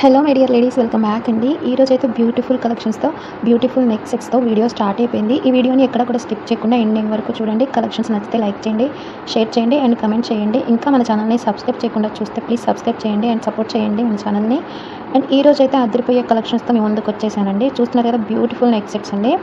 Hello my dear ladies, welcome back అండి. ఈరోజు అయితే బ్యూటిఫుల్ కలెక్షన్స్తో బ్యూటిఫుల్ నెక్ సెట్స్తో వీడియో స్టార్ట్ అయిపోయింది. ఈ వీడియోని ఎక్కడ కూడా స్కిప్ చేయకుండా ఎండింగ్ వరకు చూడండి. కలెక్షన్స్ నచ్చితే లైక్ చేయండి, షేర్ చేయండి అండ్ కమెంట్ చేయండి. ఇంకా మన ఛానల్ని సబ్స్క్రైబ్ చేయకుండా చూస్తే ప్లీజ్ సబ్స్క్రైబ్ చేయండి అండ్ సపోర్ట్ చేయండి మన ఛానల్ని. అండ్ ఈరోజు అయితే అదిరిపోయే కలెక్షన్స్తో మీ ముందుకు వచ్చేసానండి. చూస్తున్నారు కదా, బ్యూటిఫుల్ నెక్ సెట్స్ అండి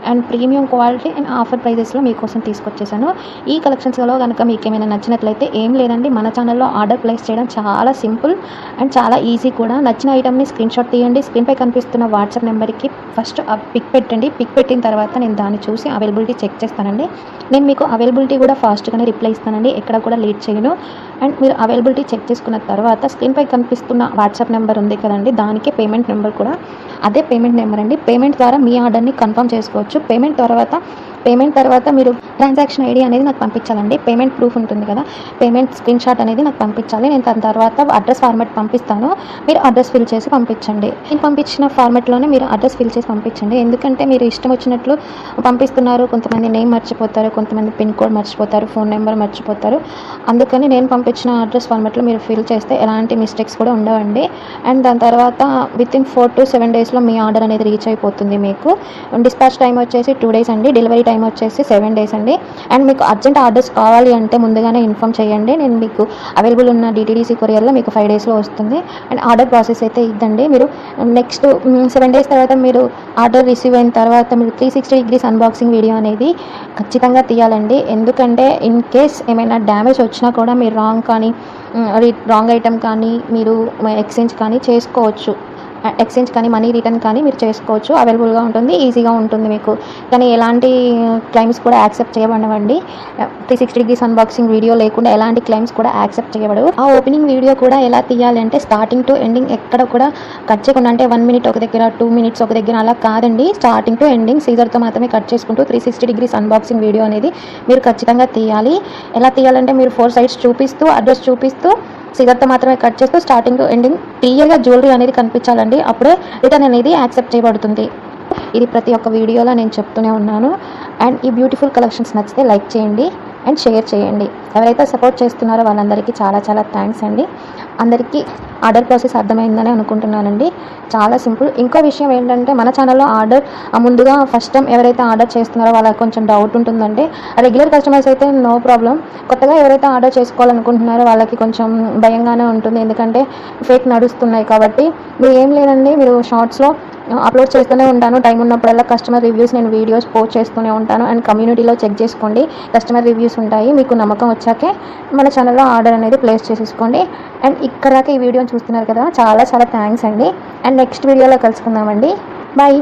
and premium quality and offer ప్రైజెస్లో మీకోసం తీసుకొచ్చేసాను. ఈ కలెక్షన్స్లో కనుక మీకు ఏమైనా నచ్చినట్లయితే ఏం లేదండి, మన ఛానల్లో ఆర్డర్ ప్లేస్ చేయడం చాలా సింపుల్ అండ్ చాలా ఈజీ కూడా. నచ్చిన ఐటమ్ని స్క్రీన్ షాట్ తీయండి, స్క్రీన్పై కనిపిస్తున్న వాట్సాప్ నెంబర్కి ఫస్ట్ ఆ పిక్ పెట్టండి. పిక్ పెట్టిన తర్వాత నేను దాన్ని చూసి అవైలబిలిటీ చెక్ చేస్తానండి. నేను మీకు అవైలబిలిటీ కూడా ఫాస్ట్గానే రిప్లై ఇస్తానండి, ఎక్కడ కూడా లేట్ చేయను. అండ్ మీరు అవైలబిలిటీ చెక్ చేసుకున్న తర్వాత స్క్రీన్పై కనిపిస్తున్న వాట్సాప్ నెంబర్ ఉంది కదండి, దానికి పేమెంట్ నెంబర్ కూడా అదే పేమెంట్ నెంబర్ అండి. పేమెంట్ ద్వారా మీ ఆర్డర్ని కన్ఫర్మ్ చేసుకోవచ్చు. పేమెంట్ తర్వాత మీరు ట్రాన్సాక్షన్ ఐడి అనేది నాకు పంపించాలండి. పేమెంట్ ప్రూఫ్ ఉంటుంది కదా, పేమెంట్ స్క్రీన్ షాట్ అనేది నాకు పంపించాలి. నేను దాని తర్వాత అడ్రస్ ఫార్మాట్ పంపిస్తాను, మీరు అడ్రస్ ఫిల్ చేసి పంపించండి. నేను పంపించిన ఫార్మాట్లోనే మీరు అడ్రస్ ఫిల్ చేసి పంపించండి. ఎందుకంటే మీరు ఇష్టం వచ్చినట్లు పంపిస్తున్నారు, కొంతమంది నేమ్ మర్చిపోతారు, కొంతమంది పిన్ కోడ్ మర్చిపోతారు, ఫోన్ నెంబర్ మర్చిపోతారు. అందుకని నేను పంపించిన అడ్రస్ ఫార్మాట్లో మీరు ఫిల్ చేస్తే ఎలాంటి మిస్టేక్స్ కూడా ఉండవండి. అండ్ దాని తర్వాత వితిన్ 4 to 7 డేస్లో మీ ఆర్డర్ అనేది రీచ్ అయిపోతుంది. మీకు డిస్పాచ్ టైం వచ్చేసి 2 days అండి, డెలివరీ టైం వచ్చేసి 7 days అండి. అండ్ మీకు అర్జెంట్ ఆర్డర్స్ కావాలి అంటే ముందుగానే ఇన్ఫామ్ చేయండి. నేను మీకు అవైలబుల్ ఉన్న DTDC కొరియర్లో మీకు 5 daysలో వస్తుంది. అండ్ ఆర్డర్ ప్రాసెస్ అయితే ఇద్దండి. మీరు నెక్స్ట్ 7 days తర్వాత మీరు ఆర్డర్ రిసీవ్ అయిన తర్వాత మీరు 360 degrees అన్బాక్సింగ్ వీడియో అనేది ఖచ్చితంగా తీయాలండి. ఎందుకంటే ఇన్ కేస్ ఏమైనా డ్యామేజ్ వచ్చినా కూడా మీరు రాంగ్ ఐటమ్ కానీ మీరు ఎక్స్చేంజ్ కానీ చేసుకోవచ్చు. ఎక్స్చేంజ్ కానీ మనీ రిటర్న్ కానీ మీరు చేసుకోవచ్చు. అవైలబుల్గా ఉంటుంది, ఈజీగా ఉంటుంది మీకు. కానీ ఎలాంటి క్లైమ్స్ కూడా యాక్సెప్ట్ చేయబడవండి. 360 degrees అన్బాక్సింగ్ వీడియో లేకుండా ఎలాంటి క్లైమ్స్ కూడా యాక్సెప్ట్ చేయబడవు. ఆ ఓపెనింగ్ వీడియో కూడా ఎలా తీయాలి అంటే స్టార్టింగ్ టు ఎండింగ్ ఎక్కడ కూడా కట్ చేయకుండా, అంటే 1 minute ఒక దగ్గర, 2 minutes ఒక దగ్గర అలా కాదండి. స్టార్టింగ్ టు ఎండింగ్ సీజర్తో మాత్రమే కట్ చేసుకుంటూ 360 degrees అన్బాక్సింగ్ వీడియో అనేది మీరు ఖచ్చితంగా తీయాలి. ఎలా తీయాలంటే మీరు 4 sides చూపిస్తూ, అడ్రస్ చూపిస్తూ, సిగర్తో మాత్రమే కట్ చేస్తూ స్టార్టింగ్ టు ఎండింగ్ క్లియర్గా జ్యువెలరీ అనేది కనిపించాలండి. అప్పుడే రిటర్న్ అనేది యాక్సెప్ట్ చేయబడుతుంది. ఇది ప్రతి ఒక్క వీడియోలో నేను చెప్తూనే ఉన్నాను. అండ్ ఈ బ్యూటిఫుల్ కలెక్షన్స్ నచ్చితే లైక్ చేయండి అండ్ షేర్ చేయండి. ఎవరైతే సపోర్ట్ చేస్తున్నారో వాళ్ళందరికీ చాలా చాలా థ్యాంక్స్ అండి. అందరికీ ఆర్డర్ ప్రాసెస్ అర్థమైందని అనుకుంటున్నానండి. చాలా సింపుల్. ఇంకో విషయం ఏంటంటే, మన ఛానల్లో ఆర్డర్ ముందుగా ఫస్ట్ టైం ఎవరైతే ఆర్డర్ చేస్తున్నారో వాళ్ళకి కొంచెం డౌట్ ఉంటుందంటే, రెగ్యులర్ కస్టమర్స్ అయితే నో ప్రాబ్లం. కొత్తగా ఎవరైతే ఆర్డర్ చేసుకోవాలనుకుంటున్నారో వాళ్ళకి కొంచెం భయంగానే ఉంటుంది, ఎందుకంటే ఫేక్ నడుస్తున్నాయి కాబట్టి. మీరు ఏం లేదండి, మీరు షార్ట్స్లో అప్లోడ్ చేస్తూనే ఉంటాను. టైం ఉన్నప్పుడల్లా కస్టమర్ రివ్యూస్ నేను వీడియోస్ పోస్ట్ చేస్తూనే ఉంటాను. అండ్ కమ్యూనిటీలో చెక్ చేసుకోండి, కస్టమర్ రివ్యూస్ ఉంటాయి. మీకు నమ్మకం వచ్చాకే మన ఛానల్లో ఆర్డర్ అనేది ప్లేస్ చేసేసుకోండి. అండ్ ఇక్కడ దాకా ఈ వీడియోని చూస్తున్నారు కదా, చాలా చాలా థ్యాంక్స్ అండి. అండ్ నెక్స్ట్ వీడియోలో కలుసుకుందామండి. బాయ్.